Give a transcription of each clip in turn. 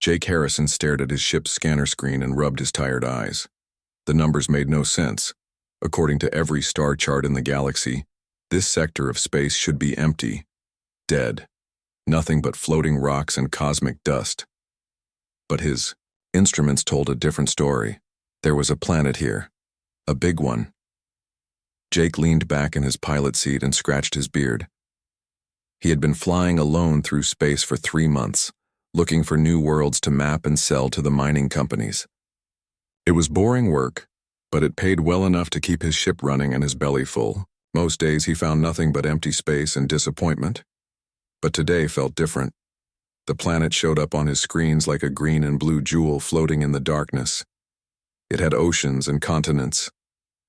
Jake Harrison stared at his ship's scanner screen and rubbed his tired eyes. The numbers made no sense. According to every star chart in the galaxy, this sector of space should be empty, dead, nothing but floating rocks and cosmic dust. But his instruments told a different story. There was a planet here, a big one. Jake leaned back in his pilot seat and scratched his beard. He had been flying alone through space for 3 months, looking for new worlds to map and sell to the mining companies. It was boring work, but it paid well enough to keep his ship running and his belly full. Most days he found nothing but empty space and disappointment. But today felt different. The planet showed up on his screens like a green and blue jewel floating in the darkness. It had oceans and continents,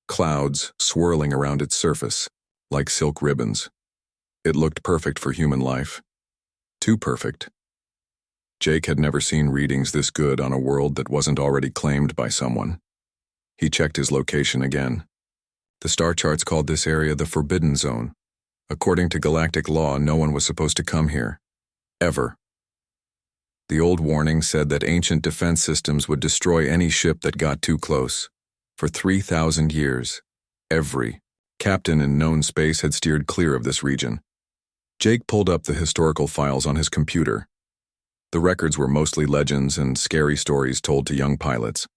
clouds swirling around its surface, like silk ribbons. It looked perfect for human life. Too perfect. Jake had never seen readings this good on a world that wasn't already claimed by someone. He checked his location again. The star charts called this area the Forbidden Zone. According to galactic law, no one was supposed to come here. Ever. The old warning said that ancient defense systems would destroy any ship that got too close. For 3,000 years, every captain in known space had steered clear of this region. Jake pulled up the historical files on his computer. The records were mostly legends and scary stories told to young pilots.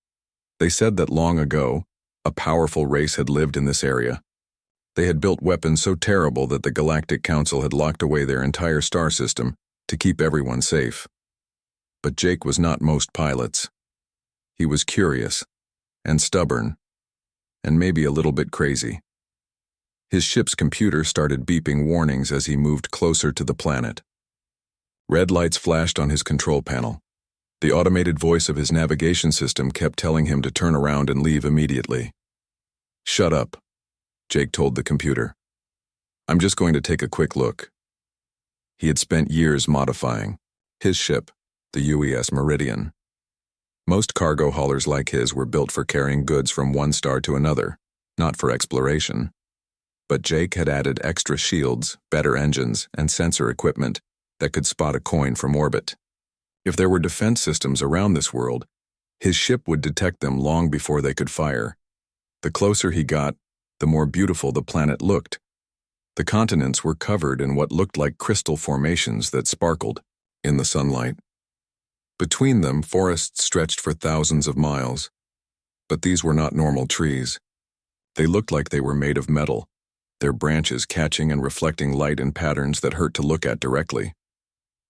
They said that long ago, a powerful race had lived in this area. They had built weapons so terrible that the Galactic Council had locked away their entire star system to keep everyone safe. But Jake was not most pilots. He was curious and stubborn, and maybe a little bit crazy. His ship's computer started beeping warnings as he moved closer to the planet. Red lights flashed on his control panel. The automated voice of his navigation system kept telling him to turn around and leave immediately. "Shut up," Jake told the computer. "I'm just going to take a quick look." He had spent years modifying his ship, the UES Meridian. Most cargo haulers like his were built for carrying goods from one star to another, not for exploration. But Jake had added extra shields, better engines, and sensor equipment that could spot a coin from orbit. If there were defense systems around this world, his ship would detect them long before they could fire. The closer he got, the more beautiful the planet looked. The continents were covered in what looked like crystal formations that sparkled in the sunlight. Between them, forests stretched for thousands of miles. But these were not normal trees. They looked like they were made of metal, their branches catching and reflecting light in patterns that hurt to look at directly.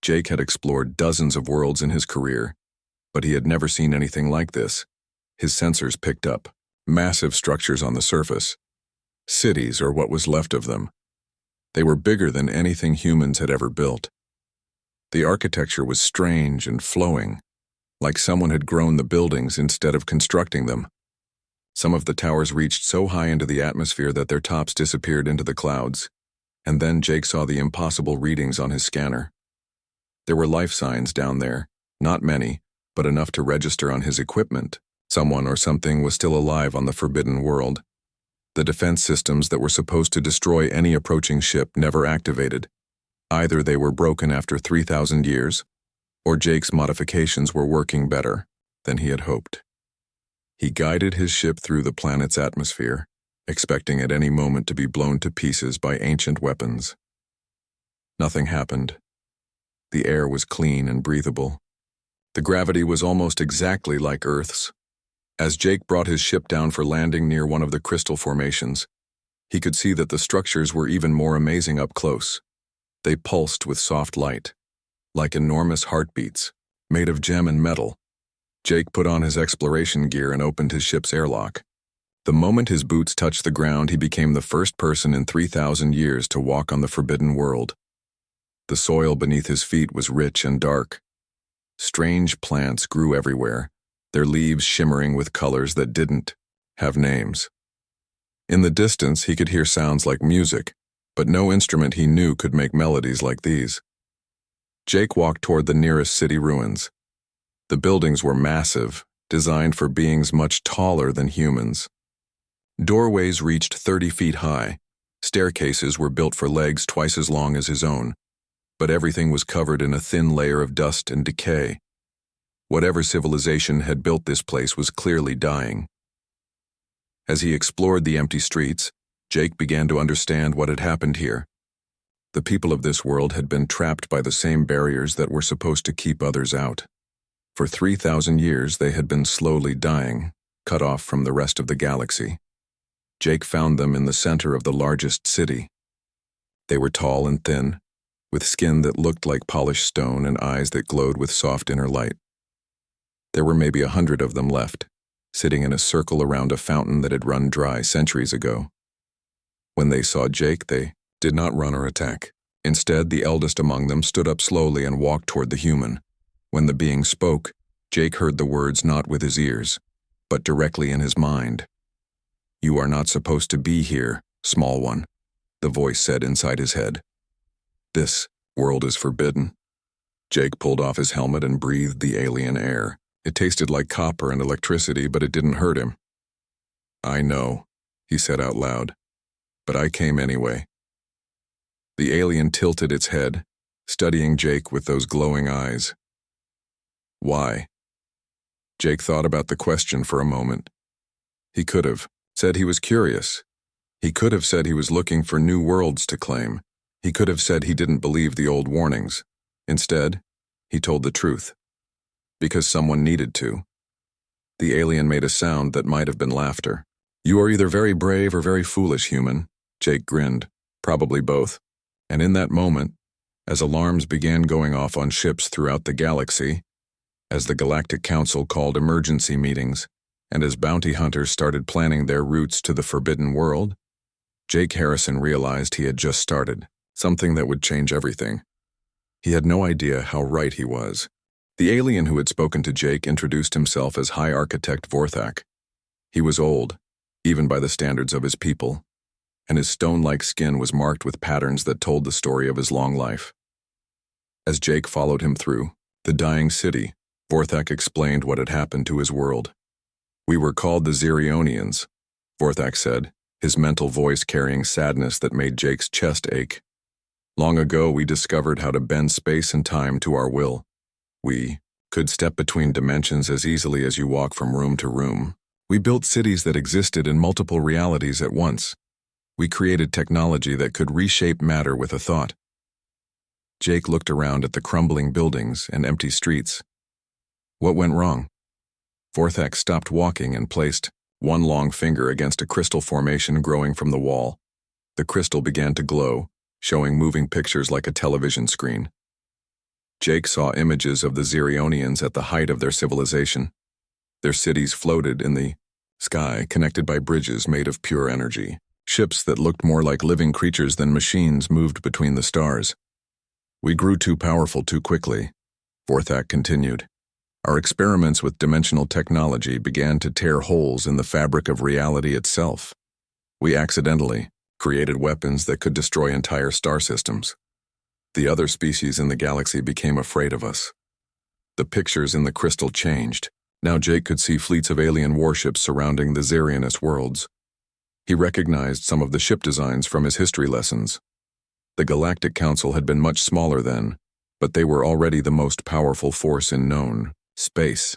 Jake had explored dozens of worlds in his career, but he had never seen anything like this. His sensors picked up massive structures on the surface, cities or what was left of them. They were bigger than anything humans had ever built. The architecture was strange and flowing, like someone had grown the buildings instead of constructing them. Some of the towers reached so high into the atmosphere that their tops disappeared into the clouds, and then Jake saw the impossible readings on his scanner. There were life signs down there, not many, but enough to register on his equipment. Someone or something was still alive on the Forbidden World. The defense systems that were supposed to destroy any approaching ship never activated. Either they were broken after 3,000 years, or Jake's modifications were working better than he had hoped. He guided his ship through the planet's atmosphere, expecting at any moment to be blown to pieces by ancient weapons. Nothing happened. The air was clean and breathable. The gravity was almost exactly like Earth's. As Jake brought his ship down for landing near one of the crystal formations, he could see that the structures were even more amazing up close. They pulsed with soft light, like enormous heartbeats, made of gem and metal. Jake put on his exploration gear and opened his ship's airlock. The moment his boots touched the ground, he became the first person in 3,000 years to walk on the Forbidden World. The soil beneath his feet was rich and dark. Strange plants grew everywhere, their leaves shimmering with colors that didn't have names. In the distance, he could hear sounds like music, but no instrument he knew could make melodies like these. Jake walked toward the nearest city ruins. The buildings were massive, designed for beings much taller than humans. Doorways reached 30 feet high. Staircases were built for legs twice as long as his own, but everything was covered in a thin layer of dust and decay. Whatever civilization had built this place was clearly dying. As he explored the empty streets, Jake began to understand what had happened here. The people of this world had been trapped by the same barriers that were supposed to keep others out. For 3,000 years they had been slowly dying, cut off from the rest of the galaxy. Jake found them in the center of the largest city. They were tall and thin, with skin that looked like polished stone and eyes that glowed with soft inner light. There were maybe 100 of them left, sitting in a circle around a fountain that had run dry centuries ago. When they saw Jake, they did not run or attack. Instead, the eldest among them stood up slowly and walked toward the human. When the being spoke, Jake heard the words not with his ears, but directly in his mind. "You are not supposed to be here, small one," the voice said inside his head. "This world is forbidden." Jake pulled off his helmet and breathed the alien air. It tasted like copper and electricity, but it didn't hurt him. "I know," he said out loud, "but I came anyway." The alien tilted its head, studying Jake with those glowing eyes. "Why?" Jake thought about the question for a moment. He could have said he was curious. He could have said he was looking for new worlds to claim. He could have said he didn't believe the old warnings. Instead, he told the truth. Because someone needed to. The alien made a sound that might have been laughter. "You are either very brave or very foolish, human." Jake grinned. "Probably both." And in that moment, as alarms began going off on ships throughout the galaxy, as the Galactic Council called emergency meetings, and as bounty hunters started planning their routes to the Forbidden World, Jake Harrison realized he had just started, something that would change everything. He had no idea how right he was. The alien who had spoken to Jake introduced himself as High Architect Vorthak. He was old, even by the standards of his people, and his stone-like skin was marked with patterns that told the story of his long life. As Jake followed him through the dying city, Vorthak explained what had happened to his world. "We were called the Zirionians," Vorthak said, his mental voice carrying sadness that made Jake's chest ache. "Long ago, we discovered how to bend space and time to our will. We could step between dimensions as easily as you walk from room to room. We built cities that existed in multiple realities at once. We created technology that could reshape matter with a thought." Jake looked around at the crumbling buildings and empty streets. What went wrong? Vorthak stopped walking and placed one long finger against a crystal formation growing from the wall. The crystal began to glow, showing moving pictures like a television screen. Jake saw images of the Zirionians at the height of their civilization. Their cities floated in the sky, connected by bridges made of pure energy. Ships that looked more like living creatures than machines moved between the stars. "We grew too powerful too quickly," Vorthak continued. "Our experiments with dimensional technology began to tear holes in the fabric of reality itself. We accidentally created weapons that could destroy entire star systems. The other species in the galaxy became afraid of us. The pictures in the crystal changed. Now Jake could see fleets of alien warships surrounding the Zirionus worlds. He recognized some of the ship designs from his history lessons. The Galactic Council had been much smaller then, but they were already the most powerful force in known space.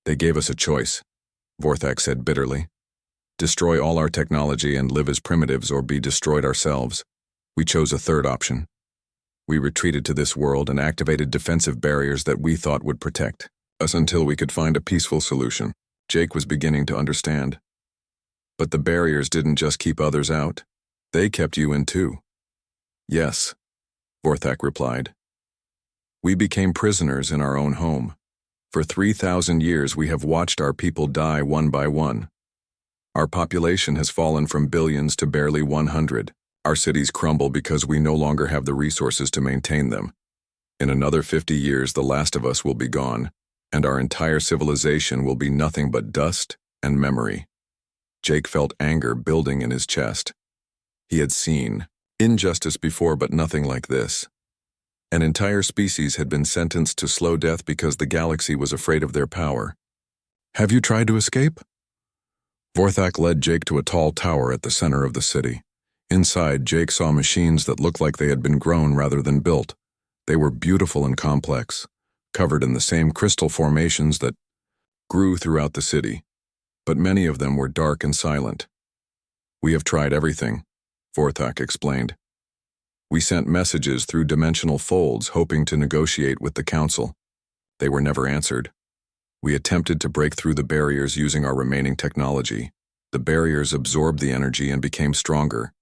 "They gave us a choice," Vorthak said bitterly. "Destroy all our technology and live as primitives or be destroyed ourselves. We chose a third option. We retreated to this world and activated defensive barriers that we thought would protect us until we could find a peaceful solution." Jake was beginning to understand. "But the barriers didn't just keep others out. They kept you in too." "Yes," Vorthak replied. "We became prisoners in our own home. For 3,000 years we have watched our people die one by one. Our population has fallen from billions to barely 100. Our cities crumble because we no longer have the resources to maintain them. In another 50 years the last of us will be gone, and our entire civilization will be nothing but dust and memory." Jake felt anger building in his chest. He had seen injustice before, but nothing like this. An entire species had been sentenced to slow death because the galaxy was afraid of their power. "Have you tried to escape?" Vorthak led Jake to a tall tower at the center of the city. Inside, Jake saw machines that looked like they had been grown rather than built. They were beautiful and complex, covered in the same crystal formations that grew throughout the city, but many of them were dark and silent. "We have tried everything," Vorthak explained. "We sent messages through dimensional folds hoping to negotiate with the council. They were never answered. We attempted to break through the barriers using our remaining technology. The barriers absorbed the energy and became stronger.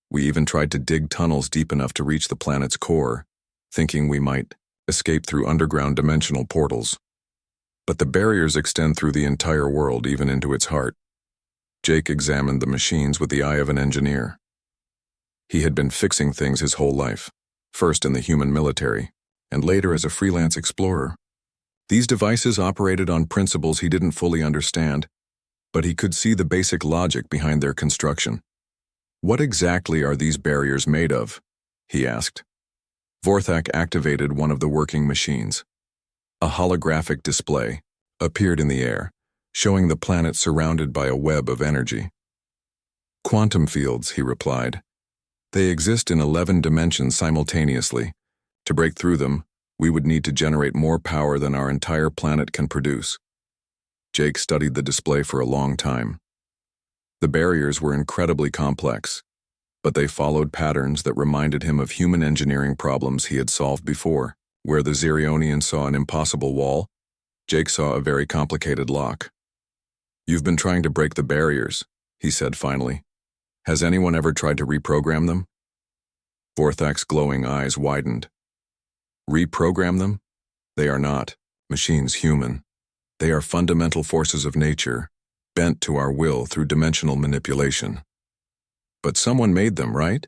We even tried to dig tunnels deep enough to reach the planet's core, thinking we might escape through underground dimensional portals. But the barriers extend through the entire world, even into its heart." Jake examined the machines with the eye of an engineer. He had been fixing things his whole life, first in the human military, and later as a freelance explorer. These devices operated on principles he didn't fully understand, but he could see the basic logic behind their construction. "What exactly are these barriers made of?" he asked. Vorthak activated one of the working machines. A holographic display appeared in the air, showing the planet surrounded by a web of energy. "Quantum fields," he replied. "They exist in 11 dimensions simultaneously. To break through them, we would need to generate more power than our entire planet can produce." Jake studied the display for a long time. The barriers were incredibly complex, but they followed patterns that reminded him of human engineering problems he had solved before. Where the Zirionians saw an impossible wall, Jake saw a very complicated lock. "You've been trying to break the barriers," he said finally. "Has anyone ever tried to reprogram them?" Vorthak's glowing eyes widened. "Reprogram them? They are not machines human. They are fundamental forces of nature, bent to our will through dimensional manipulation." "But someone made them, right?"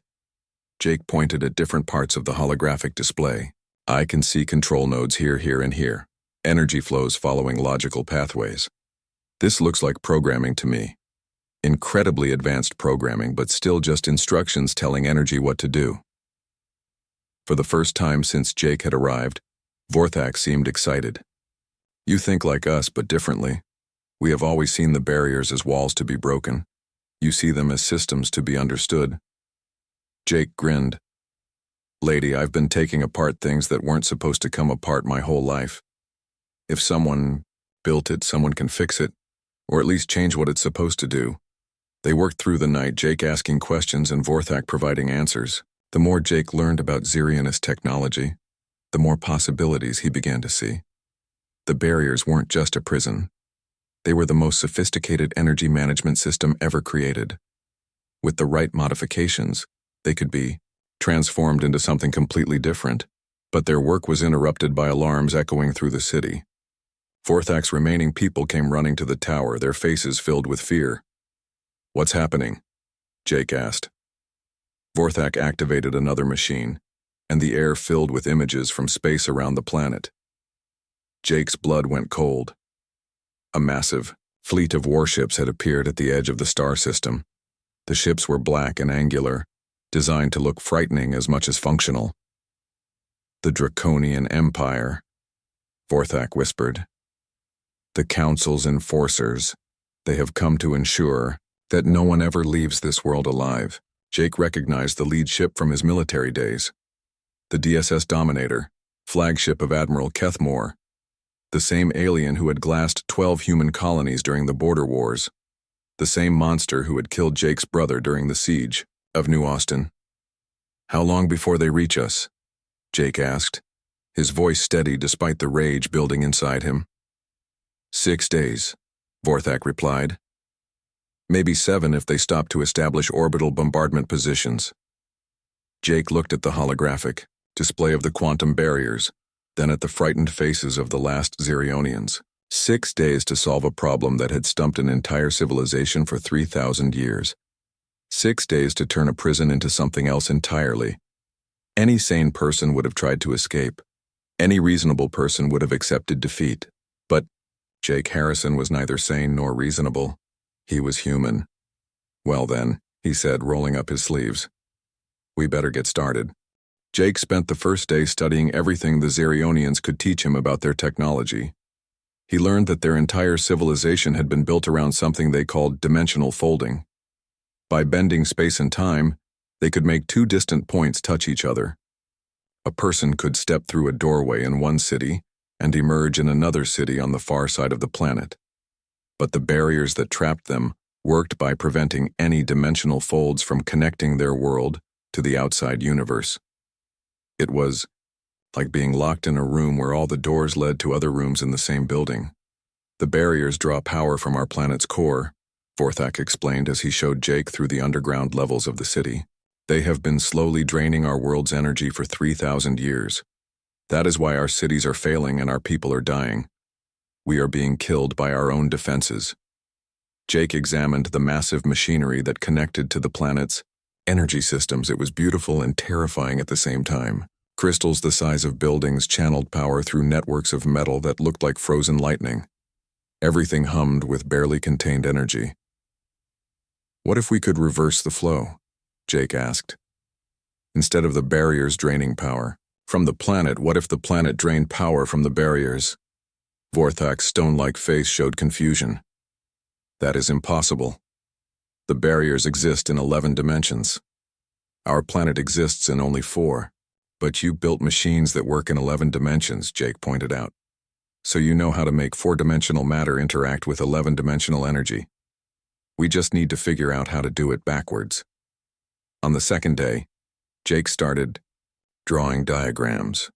Jake pointed at different parts of the holographic display. "I can see control nodes here, here, and here. Energy flows following logical pathways. This looks like programming to me. Incredibly advanced programming, but still just instructions telling energy what to do." For the first time since Jake had arrived, Vorthak seemed excited. "You think like us, but differently. We have always seen the barriers as walls to be broken. You see them as systems to be understood." Jake grinned. "Lady, I've been taking apart things that weren't supposed to come apart my whole life. If someone built it, someone can fix it, or at least change what it's supposed to do." They worked through the night, Jake asking questions and Vorthak providing answers. The more Jake learned about Zirionist technology, the more possibilities he began to see. The barriers weren't just a prison. They were the most sophisticated energy management system ever created. With the right modifications, they could be transformed into something completely different, but their work was interrupted by alarms echoing through the city. Vorthak's remaining people came running to the tower, their faces filled with fear. "What's happening?" Jake asked. Vorthak activated another machine, and the air filled with images from space around the planet. Jake's blood went cold. A massive fleet of warships had appeared at the edge of the star system. The ships were black and angular, designed to look frightening as much as functional. "The Draconian Empire," Vorthak whispered. "The Council's enforcers. They have come to ensure that no one ever leaves this world alive." Jake recognized the lead ship from his military days. The DSS Dominator, flagship of Admiral Kethmore, the same alien who had glassed 12 human colonies during the border wars, the same monster who had killed Jake's brother during the siege of New Austin. "How long before they reach us?" Jake asked, his voice steady despite the rage building inside him. 6 days, Vorthak replied. "Maybe 7 if they stop to establish orbital bombardment positions." Jake looked at the holographic display of the quantum barriers, then at the frightened faces of the last Zirionians. 6 days to solve a problem that had stumped an entire civilization for 3,000 years. 6 days to turn a prison into something else entirely. Any sane person would have tried to escape. Any reasonable person would have accepted defeat. But Jake Harrison was neither sane nor reasonable. He was human. "Well then," he said, rolling up his sleeves. "We better get started." Jake spent the first day studying everything the Zirionians could teach him about their technology. He learned that their entire civilization had been built around something they called dimensional folding. By bending space and time, they could make 2 distant points touch each other. A person could step through a doorway in one city and emerge in another city on the far side of the planet. But the barriers that trapped them worked by preventing any dimensional folds from connecting their world to the outside universe. It was like being locked in a room where all the doors led to other rooms in the same building. The barriers draw power from our planet's core, Vorthak explained as he showed Jake through the underground levels of the city. They have been slowly draining our world's energy for 3,000 years. That is why our cities are failing and our people are dying. We are being killed by our own defenses. Jake examined the massive machinery that connected to the planet's energy systems. It was beautiful and terrifying at the same time. Crystals the size of buildings channeled power through networks of metal that looked like frozen lightning. Everything hummed with barely contained energy. What if we could reverse the flow? Jake asked. Instead of the barriers draining power from the planet, what if the planet drained power from the barriers? Vorthak's stone-like face showed confusion. That is impossible. The barriers exist in 11 dimensions. Our planet exists in only 4. But you built machines that work in 11 dimensions, Jake pointed out. So you know how to make 4-dimensional matter interact with 11-dimensional energy. We just need to figure out how to do it backwards. On the second day, Jake started drawing diagrams.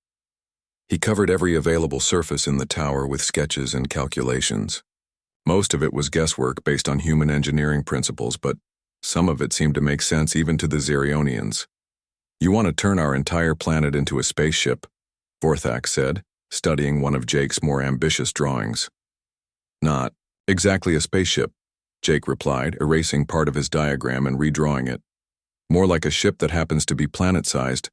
He covered every available surface in the tower with sketches and calculations. Most of it was guesswork based on human engineering principles, but some of it seemed to make sense even to the Zerionians. You want to turn our entire planet into a spaceship, Vorthak said, studying one of Jake's more ambitious drawings. Not exactly a spaceship, Jake replied, erasing part of his diagram and redrawing it. More like a ship that happens to be planet-sized.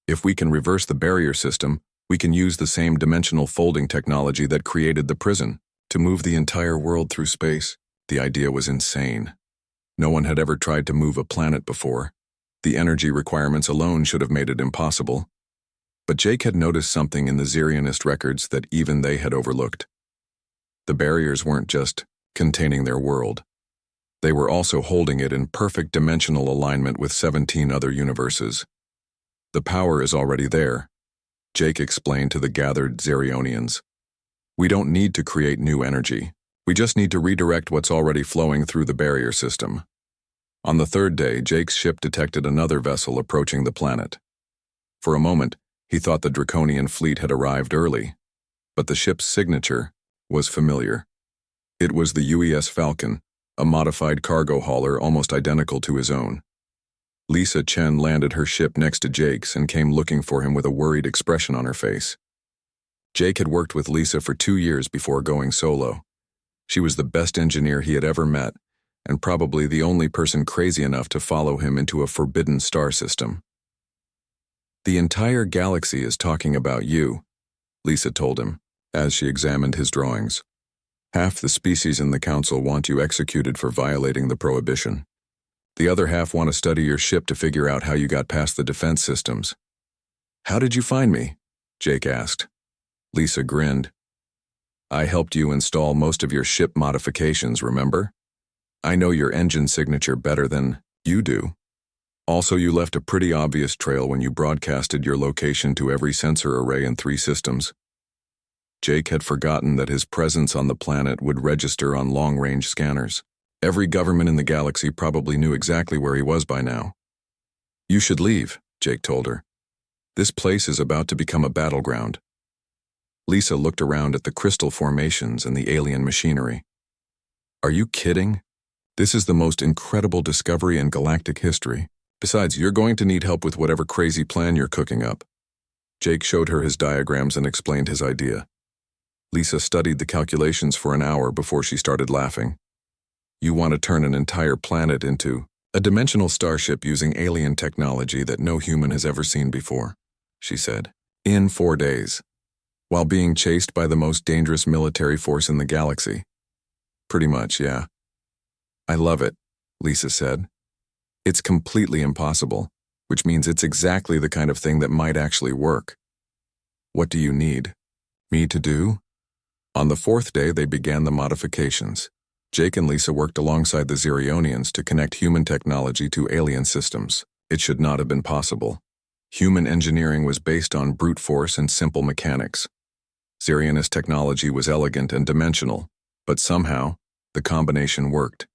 If we can reverse the barrier system, we can use the same dimensional folding technology that created the prison to move the entire world through space. The idea was insane. No one had ever tried to move a planet before. The energy requirements alone should have made it impossible. But Jake had noticed something in the Zerionist records that even they had overlooked. The barriers weren't just containing their world. They were also holding it in perfect dimensional alignment with 17 other universes. The power is already there, Jake explained to the gathered Zerionians. We don't need to create new energy. We just need to redirect what's already flowing through the barrier system. On the third day, Jake's ship detected another vessel approaching the planet. For a moment, he thought the Draconian fleet had arrived early, but the ship's signature was familiar. It was the UES Falcon, a modified cargo hauler almost identical to his own. Lisa Chen landed her ship next to Jake's and came looking for him with a worried expression on her face. Jake had worked with Lisa for 2 years before going solo. She was the best engineer he had ever met, and probably the only person crazy enough to follow him into a forbidden star system. The entire galaxy is talking about you, Lisa told him, as she examined his drawings. Half the species in the council want you executed for violating the prohibition. The other half want to study your ship to figure out how you got past the defense systems. How did you find me? Jake asked. Lisa grinned. I helped you install most of your ship modifications, remember? I know your engine signature better than you do. Also, you left a pretty obvious trail when you broadcasted your location to every sensor array in 3 systems. Jake had forgotten that his presence on the planet would register on long-range scanners. Every government in the galaxy probably knew exactly where he was by now. You should leave, Jake told her. This place is about to become a battleground. Lisa looked around at the crystal formations and the alien machinery. Are you kidding? This is the most incredible discovery in galactic history. Besides, you're going to need help with whatever crazy plan you're cooking up. Jake showed her his diagrams and explained his idea. Lisa studied the calculations for an hour before she started laughing. You want to turn an entire planet into a dimensional starship using alien technology that no human has ever seen before, she said, in 4 days, while being chased by the most dangerous military force in the galaxy. Pretty much, yeah. I love it, Lisa said. It's completely impossible, which means it's exactly the kind of thing that might actually work. What do you need me to do? On the 4th day, they began the modifications. Jake and Lisa worked alongside the Zerionians to connect human technology to alien systems. It should not have been possible. Human engineering was based on brute force and simple mechanics. Zarianist technology was elegant and dimensional, but somehow, the combination worked.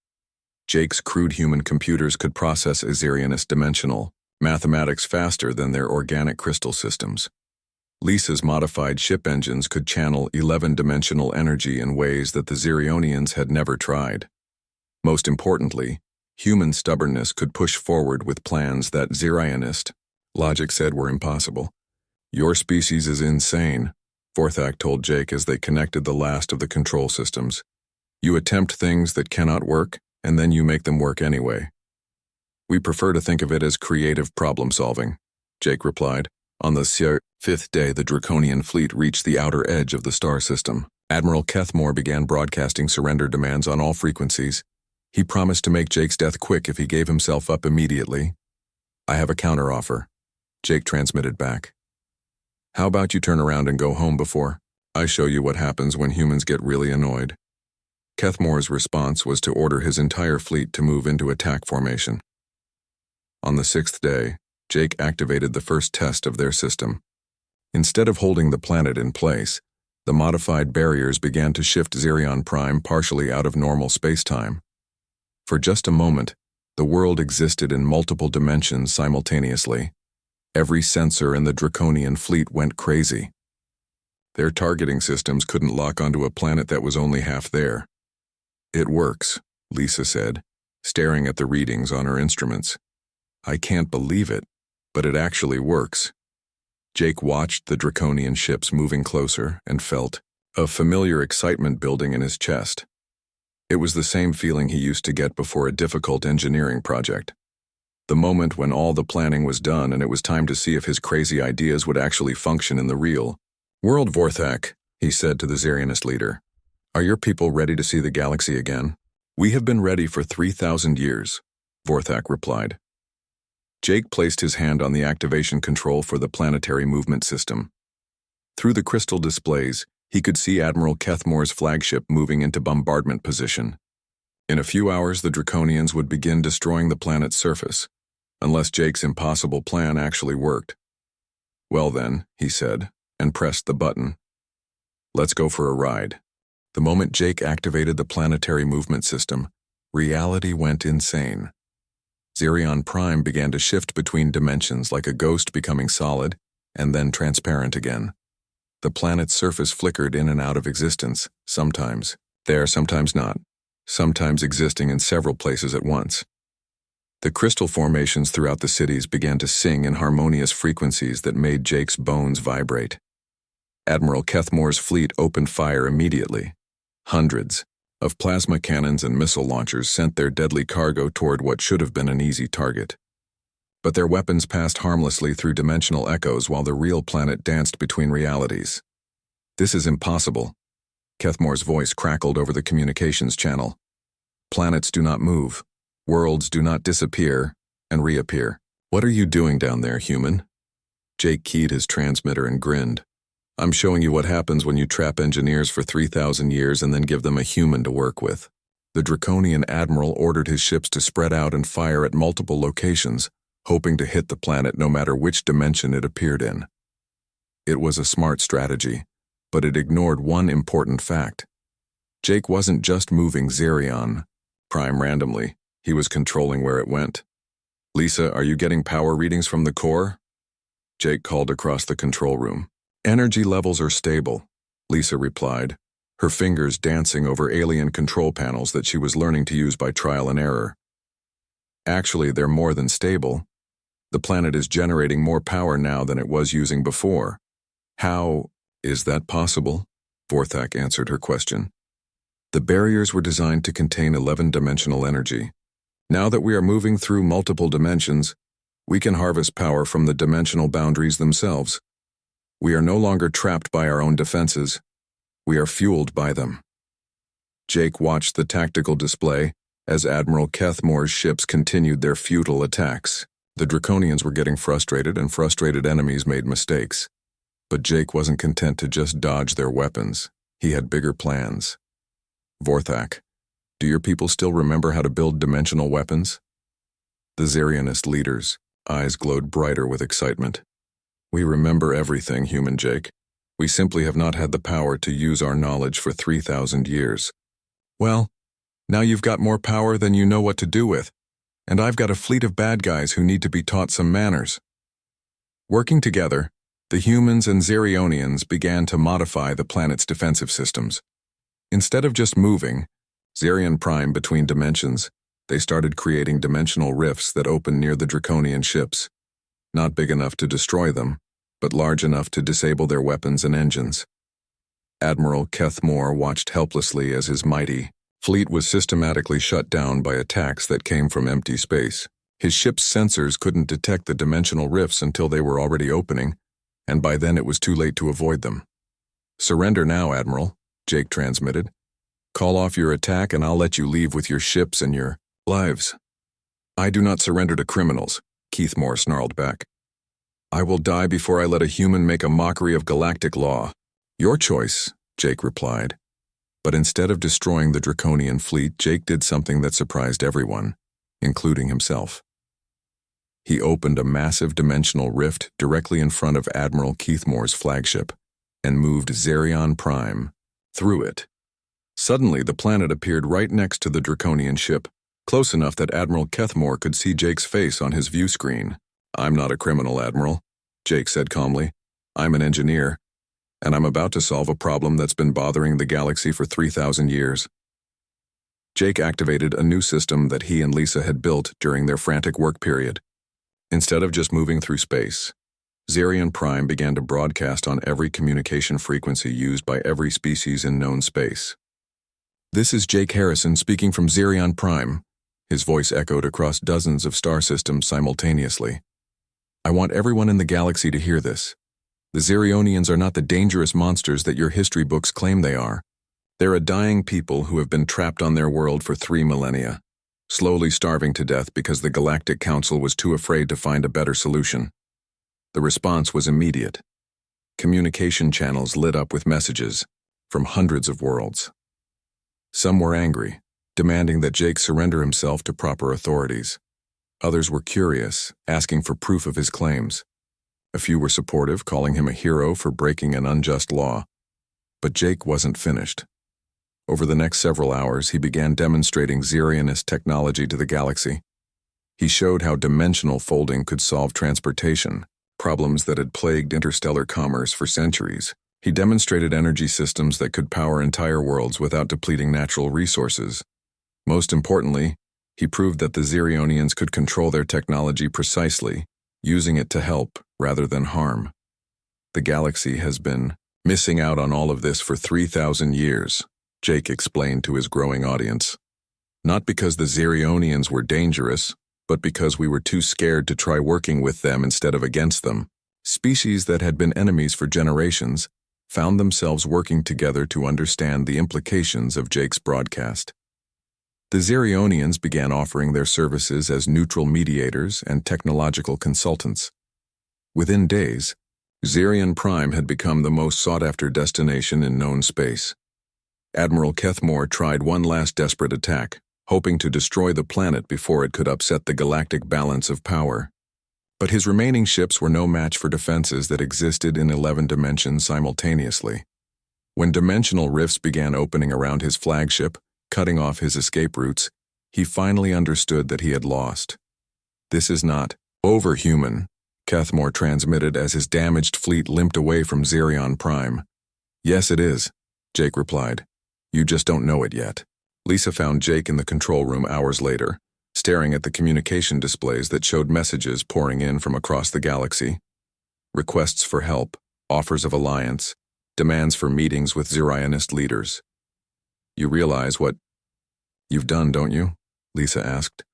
Jake's crude human computers could process Zarianist dimensional mathematics faster than their organic crystal systems. Lisa's modified ship engines could channel 11-dimensional energy in ways that the Zarionians had never tried. Most importantly, human stubbornness could push forward with plans that Zarianist logic said were impossible. "Your species is insane," Vorthak told Jake as they connected the last of the control systems. "You attempt things that cannot work, and then you make them work anyway." "We prefer to think of it as creative problem-solving," Jake replied. On the fifth day, the Draconian fleet reached the outer edge of the star system. Admiral Kethmore began broadcasting surrender demands on all frequencies. He promised to make Jake's death quick if he gave himself up immediately. "I have a counteroffer," Jake transmitted back. "How about you turn around and go home before I show you what happens when humans get really annoyed?" Kethmore's response was to order his entire fleet to move into attack formation. On the sixth day, Jake activated the first test of their system. Instead of holding the planet in place, the modified barriers began to shift Zarion Prime partially out of normal space-time. For just a moment, the world existed in multiple dimensions simultaneously. Every sensor in the Draconian fleet went crazy. Their targeting systems couldn't lock onto a planet that was only half there. "It works," Lisa said, staring at the readings on her instruments. "I can't believe it, but it actually works." Jake watched the Draconian ships moving closer and felt a familiar excitement building in his chest. It was the same feeling he used to get before a difficult engineering project. The moment when all the planning was done and it was time to see if his crazy ideas would actually function in the real world. "Vorthak," he said to the Zarianist leader, "are your people ready to see the galaxy again?" "We have been ready for 3,000 years, Vorthak replied. Jake placed his hand on the activation control for the planetary movement system. Through the crystal displays, he could see Admiral Kethmore's flagship moving into bombardment position. In a few hours, the Draconians would begin destroying the planet's surface, unless Jake's impossible plan actually worked. "Well then," he said, and pressed the button. "Let's go for a ride." The moment Jake activated the planetary movement system, reality went insane. Zarion Prime began to shift between dimensions like a ghost becoming solid and then transparent again. The planet's surface flickered in and out of existence, sometimes there, sometimes not, sometimes existing in several places at once. The crystal formations throughout the cities began to sing in harmonious frequencies that made Jake's bones vibrate. Admiral Kethmore's fleet opened fire immediately. Hundreds of plasma cannons and missile launchers sent their deadly cargo toward what should have been an easy target. But their weapons passed harmlessly through dimensional echoes while the real planet danced between realities. "This is impossible." Kethmore's voice crackled over the communications channel. "Planets do not move. Worlds do not disappear and reappear. What are you doing down there, human?" Jake keyed his transmitter and grinned. "I'm showing you what happens when you trap engineers for 3,000 years and then give them a human to work with." The Draconian admiral ordered his ships to spread out and fire at multiple locations, hoping to hit the planet no matter which dimension it appeared in. It was a smart strategy, but it ignored one important fact. Jake wasn't just moving Zarion Prime randomly, he was controlling where it went. "Lisa, are you getting power readings from the core?" Jake called across the control room. "Energy levels are stable," Lisa replied, her fingers dancing over alien control panels that she was learning to use by trial and error. "Actually, they're more than stable. The planet is generating more power now than it was using before." "How is that possible?" Vorthak answered her question. "The barriers were designed to contain 11-dimensional energy. Now that we are moving through multiple dimensions, we can harvest power from the dimensional boundaries themselves. We are no longer trapped by our own defenses. We are fueled by them." Jake watched the tactical display as Admiral Kethmore's ships continued their futile attacks. The Draconians were getting frustrated, and frustrated enemies made mistakes. But Jake wasn't content to just dodge their weapons. He had bigger plans. "Vorthak, do your people still remember how to build dimensional weapons?" The Zarianist leader's eyes glowed brighter with excitement. "We remember everything, human Jake. We simply have not had the power to use our knowledge for 3,000 years. Well, now you've got more power than you know what to do with, and I've got a fleet of bad guys who need to be taught some manners. Working together, the humans and Zerionians began to modify the planet's defensive systems. Instead of just moving Zerion Prime between dimensions, they started creating dimensional rifts that opened near the Draconian ships, not big enough to destroy them, but large enough to disable their weapons and engines. Admiral Kethmore watched helplessly as his mighty fleet was systematically shut down by attacks that came from empty space. His ship's sensors couldn't detect the dimensional rifts until they were already opening, and by then it was too late to avoid them. "Surrender now, Admiral," Jake transmitted. "Call off your attack and I'll let you leave with your ships and your lives." "I do not surrender to criminals," Keithmore snarled back. "I will die before I let a human make a mockery of galactic law." "Your choice," Jake replied. But instead of destroying the Draconian fleet, Jake did something that surprised everyone, including himself. He opened a massive dimensional rift directly in front of Admiral Keithmore's flagship and moved Zerion Prime through it. Suddenly, the planet appeared right next to the Draconian ship, close enough that Admiral Kethmore could see Jake's face on his view screen. "I'm not a criminal, Admiral," Jake said calmly. "I'm an engineer, and I'm about to solve a problem that's been bothering the galaxy for 3,000 years. Jake activated a new system that he and Lisa had built during their frantic work period. Instead of just moving through space, Zerion Prime began to broadcast on every communication frequency used by every species in known space. "This is Jake Harrison speaking from Zerion Prime." His voice echoed across dozens of star systems simultaneously. "I want everyone in the galaxy to hear this. The Zerionians are not the dangerous monsters that your history books claim they are. They're a dying people who have been trapped on their world for 3 millennia, slowly starving to death because the Galactic Council was too afraid to find a better solution." The response was immediate. Communication channels lit up with messages from hundreds of worlds. Some were angry, demanding that Jake surrender himself to proper authorities. Others were curious, asking for proof of his claims. A few were supportive, calling him a hero for breaking an unjust law. But Jake wasn't finished. Over the next several hours, he began demonstrating Zerionist technology to the galaxy. He showed how dimensional folding could solve transportation, problems that had plagued interstellar commerce for centuries. He demonstrated energy systems that could power entire worlds without depleting natural resources. Most importantly, he proved that the Zerionians could control their technology precisely, using it to help rather than harm. The galaxy has been missing out on all of this for 3,000 years, Jake explained to his growing audience. Not because the Zerionians were dangerous, but because we were too scared to try working with them instead of against them. Species that had been enemies for generations found themselves working together to understand the implications of Jake's broadcast. The Zerionians began offering their services as neutral mediators and technological consultants. Within days, Zerion Prime had become the most sought-after destination in known space. Admiral Kethmore tried one last desperate attack, hoping to destroy the planet before it could upset the galactic balance of power. But his remaining ships were no match for defenses that existed in 11 dimensions simultaneously. When dimensional rifts began opening around his flagship, cutting off his escape routes, he finally understood that he had lost. "This is not overhuman," Kethmore transmitted as his damaged fleet limped away from Zerion Prime. "Yes, it is," Jake replied. "You just don't know it yet." Lisa found Jake in the control room hours later, staring at the communication displays that showed messages pouring in from across the galaxy. Requests for help, offers of alliance, demands for meetings with Zerionist leaders. "You realize what you've done, don't you?" Lisa asked.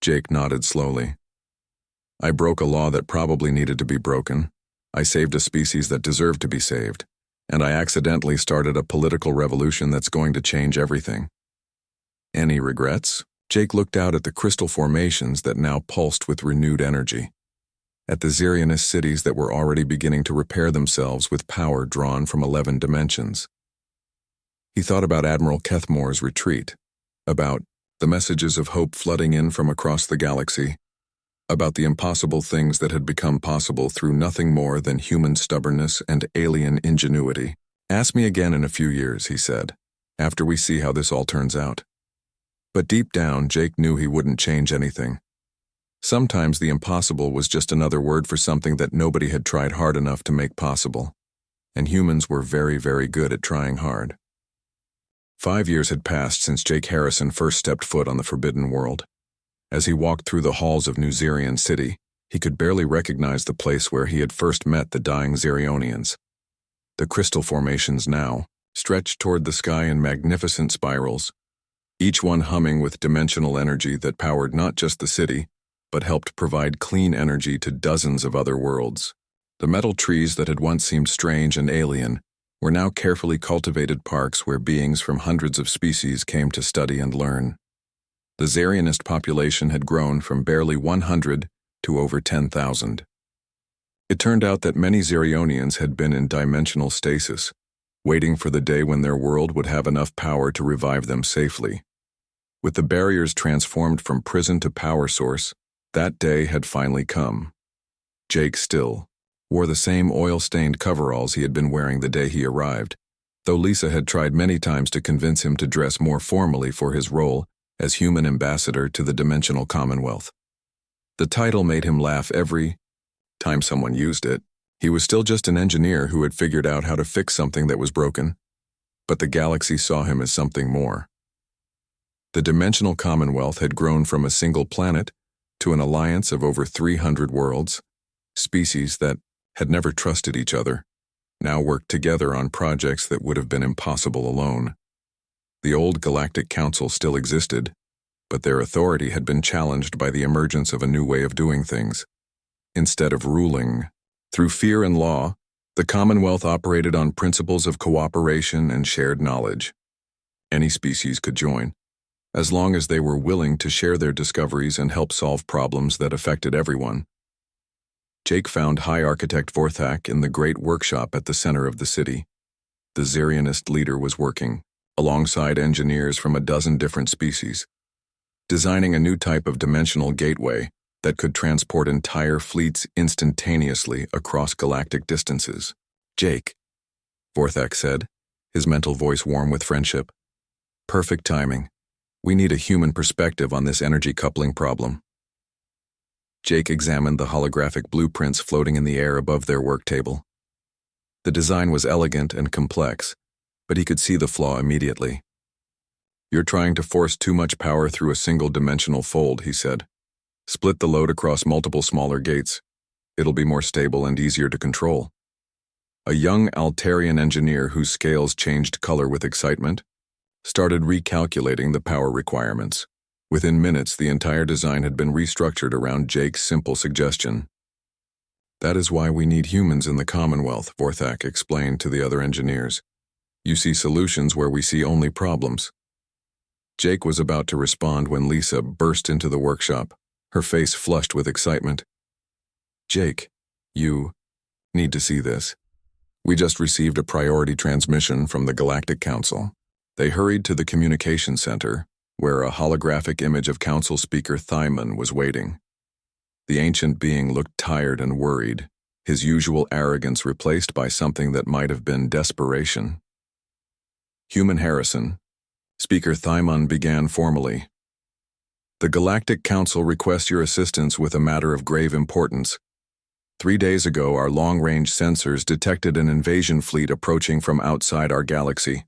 Jake nodded slowly. "I broke a law that probably needed to be broken. I saved a species that deserved to be saved. And I accidentally started a political revolution that's going to change everything." "Any regrets?" Jake looked out at the crystal formations that now pulsed with renewed energy, at the Zerionist cities that were already beginning to repair themselves with power drawn from 11 dimensions. He thought about Admiral Kethmore's retreat, about the messages of hope flooding in from across the galaxy. about the impossible things that had become possible through nothing more than human stubbornness and alien ingenuity. "Ask me again in a few years," he said, "after we see how this all turns out." But deep down, Jake knew he wouldn't change anything. Sometimes the impossible was just another word for something that nobody had tried hard enough to make possible. And humans were very, very good at trying hard. 5 years had passed since Jake Harrison first stepped foot on the Forbidden World. As he walked through the halls of New Xerion City, he could barely recognize the place where he had first met the dying Xerionians. The crystal formations now stretched toward the sky in magnificent spirals, each one humming with dimensional energy that powered not just the city, but helped provide clean energy to dozens of other worlds. The metal trees that had once seemed strange and alien were now carefully cultivated parks where beings from hundreds of species came to study and learn. The Xerionist population had grown from barely 100 to over 10,000. It turned out that many Xerionians had been in dimensional stasis, waiting for the day when their world would have enough power to revive them safely. With the barriers transformed from prison to power source, that day had finally come. Jake still wore the same oil-stained coveralls he had been wearing the day he arrived, though Lisa had tried many times to convince him to dress more formally for his role as human ambassador to the Dimensional Commonwealth. The title made him laugh every time someone used it. He was still just an engineer who had figured out how to fix something that was broken, but the galaxy saw him as something more. The Dimensional Commonwealth had grown from a single planet to an alliance of over 300 worlds. Species that had never trusted each other now worked together on projects that would have been impossible alone. The old Galactic Council still existed, but their authority had been challenged by the emergence of a new way of doing things. Instead of ruling through fear and law, the Commonwealth operated on principles of cooperation and shared knowledge. Any species could join, as long as they were willing to share their discoveries and help solve problems that affected everyone. Jake found High Architect Vorthak in the great workshop at the center of the city. The Xerionist leader was working, alongside engineers from a dozen different species, designing a new type of dimensional gateway that could transport entire fleets instantaneously across galactic distances. "Jake," Vorthak said, his mental voice warm with friendship. "Perfect timing. We need a human perspective on this energy coupling problem." Jake examined the holographic blueprints floating in the air above their work table. The design was elegant and complex, but he could see the flaw immediately. "You're trying to force too much power through a single dimensional fold," he said. "Split the load across multiple smaller gates. It'll be more stable and easier to control." A young Altarian engineer whose scales changed color with excitement started recalculating the power requirements. Within minutes, the entire design had been restructured around Jake's simple suggestion. "That is why we need humans in the Commonwealth," Vorthak explained to the other engineers. "You see solutions where we see only problems." Jake was about to respond when Lisa burst into the workshop, her face flushed with excitement. "Jake, you need to see this. We just received a priority transmission from the Galactic Council." They hurried to the communication center, where a holographic image of Council Speaker Thyman was waiting. The ancient being looked tired and worried, his usual arrogance replaced by something that might have been desperation. "Human Harrison," Speaker Thyman began formally. "The Galactic Council requests your assistance with a matter of grave importance. 3 days ago, our long-range sensors detected an invasion fleet approaching from outside our galaxy.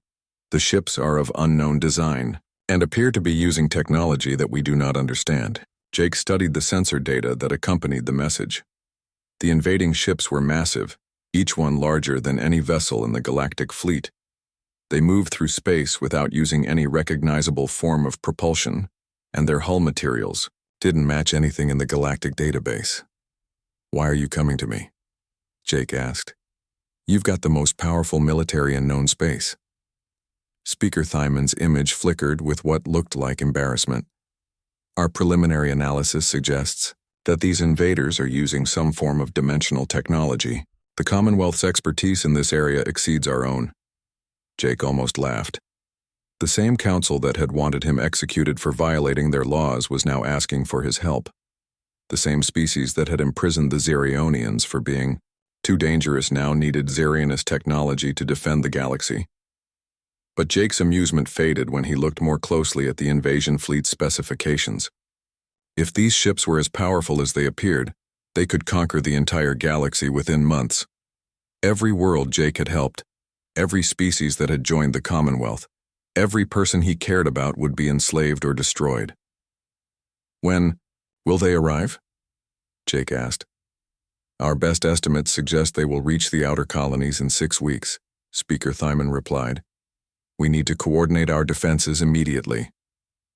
The ships are of unknown design and appear to be using technology that we do not understand." Jake studied the sensor data that accompanied the message. The invading ships were massive, each one larger than any vessel in the galactic fleet. They moved through space without using any recognizable form of propulsion, and their hull materials didn't match anything in the galactic database. "Why are you coming to me?" Jake asked. "You've got the most powerful military in known space." Speaker Thyman's image flickered with what looked like embarrassment. "Our preliminary analysis suggests that these invaders are using some form of dimensional technology. The Commonwealth's expertise in this area exceeds our own." Jake almost laughed. The same council that had wanted him executed for violating their laws was now asking for his help. The same species that had imprisoned the Xerionians for being too dangerous now needed Xerionist technology to defend the galaxy. But Jake's amusement faded when he looked more closely at the invasion fleet's specifications. If these ships were as powerful as they appeared, they could conquer the entire galaxy within months. Every world Jake had helped, every species that had joined the Commonwealth, every person he cared about would be enslaved or destroyed. When will they arrive? Jake asked. Our best estimates suggest they will reach the outer colonies in 6 weeks, Speaker Thyman replied. We need to coordinate our defenses immediately.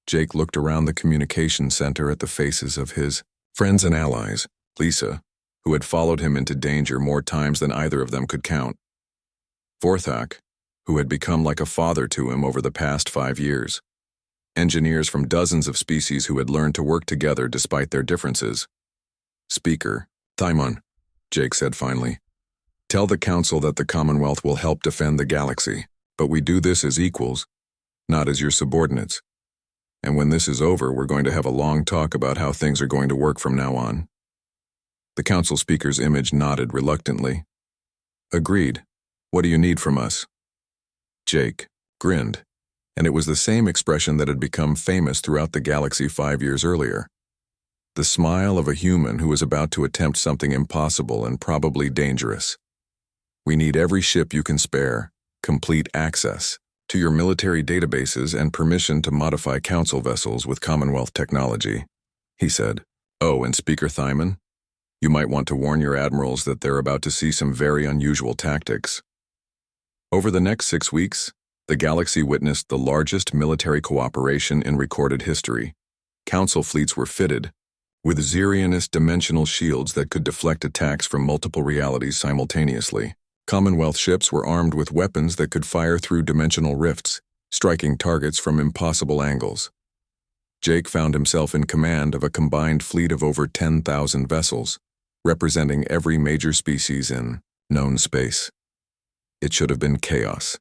Jake looked around the communication center at the faces of his friends and allies, Lisa, who had followed him into danger more times than either of them could count, Vorthak, who had become like a father to him over the past 5 years, engineers from dozens of species who had learned to work together despite their differences. Speaker Thyman, Jake said finally, tell the Council that the Commonwealth will help defend the galaxy, but we do this as equals, not as your subordinates. And when this is over, we're going to have a long talk about how things are going to work from now on. The Council Speaker's image nodded reluctantly. Agreed. What do you need from us? Jake grinned, and it was the same expression that had become famous throughout the galaxy 5 years earlier. The smile of a human who was about to attempt something impossible and probably dangerous. We need every ship you can spare, complete access to your military databases, and permission to modify Council vessels with Commonwealth technology, he said. Oh, and Speaker Thyman, you might want to warn your admirals that they're about to see some very unusual tactics. Over the next 6 weeks, the galaxy witnessed the largest military cooperation in recorded history. Council fleets were fitted with Xerionist dimensional shields that could deflect attacks from multiple realities simultaneously. Commonwealth ships were armed with weapons that could fire through dimensional rifts, striking targets from impossible angles. Jake found himself in command of a combined fleet of over 10,000 vessels, representing every major species in known space. It should have been chaos.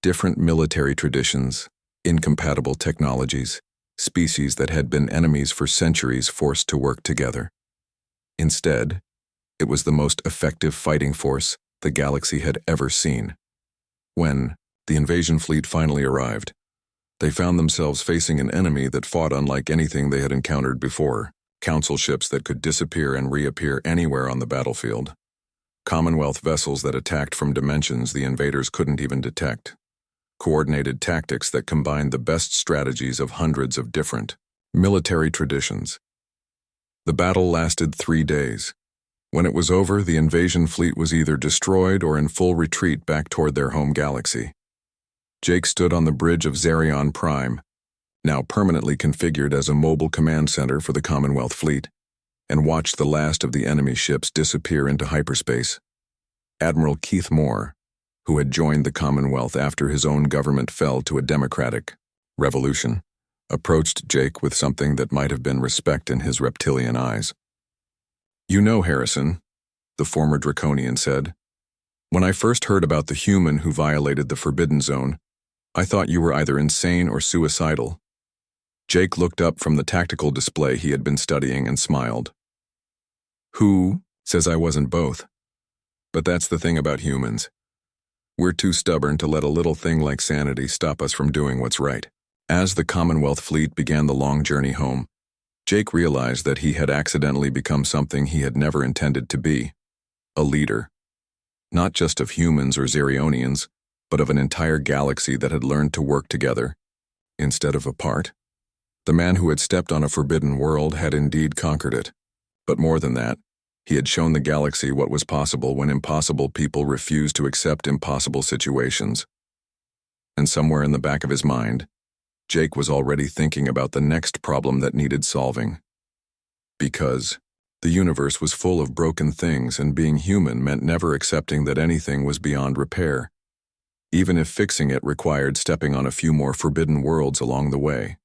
Different military traditions, incompatible technologies, species that had been enemies for centuries forced to work together. Instead, it was the most effective fighting force the galaxy had ever seen. When the invasion fleet finally arrived, they found themselves facing an enemy that fought unlike anything they had encountered before. Council ships that could disappear and reappear anywhere on the battlefield. Commonwealth vessels that attacked from dimensions the invaders couldn't even detect. Coordinated tactics that combined the best strategies of hundreds of different military traditions. The battle lasted 3 days. When it was over, the invasion fleet was either destroyed or in full retreat back toward their home galaxy. Jake stood on the bridge of Xerion Prime, now permanently configured as a mobile command center for the Commonwealth fleet, and watched the last of the enemy ships disappear into hyperspace. Admiral Keith Moore, who had joined the Commonwealth after his own government fell to a democratic revolution, approached Jake with something that might have been respect in his reptilian eyes. You know, Harrison, the former Draconian said, when I first heard about the human who violated the Forbidden Zone, I thought you were either insane or suicidal. Jake looked up from the tactical display he had been studying and smiled. Who says I wasn't both? But that's the thing about humans. We're too stubborn to let a little thing like sanity stop us from doing what's right. As the Commonwealth fleet began the long journey home, Jake realized that he had accidentally become something he had never intended to be, a leader. Not just of humans or Xerionians, but of an entire galaxy that had learned to work together, instead of apart. The man who had stepped on a forbidden world had indeed conquered it. But more than that, he had shown the galaxy what was possible when impossible people refused to accept impossible situations. And somewhere in the back of his mind, Jake was already thinking about the next problem that needed solving. Because the universe was full of broken things, and being human meant never accepting that anything was beyond repair, even if fixing it required stepping on a few more forbidden worlds along the way.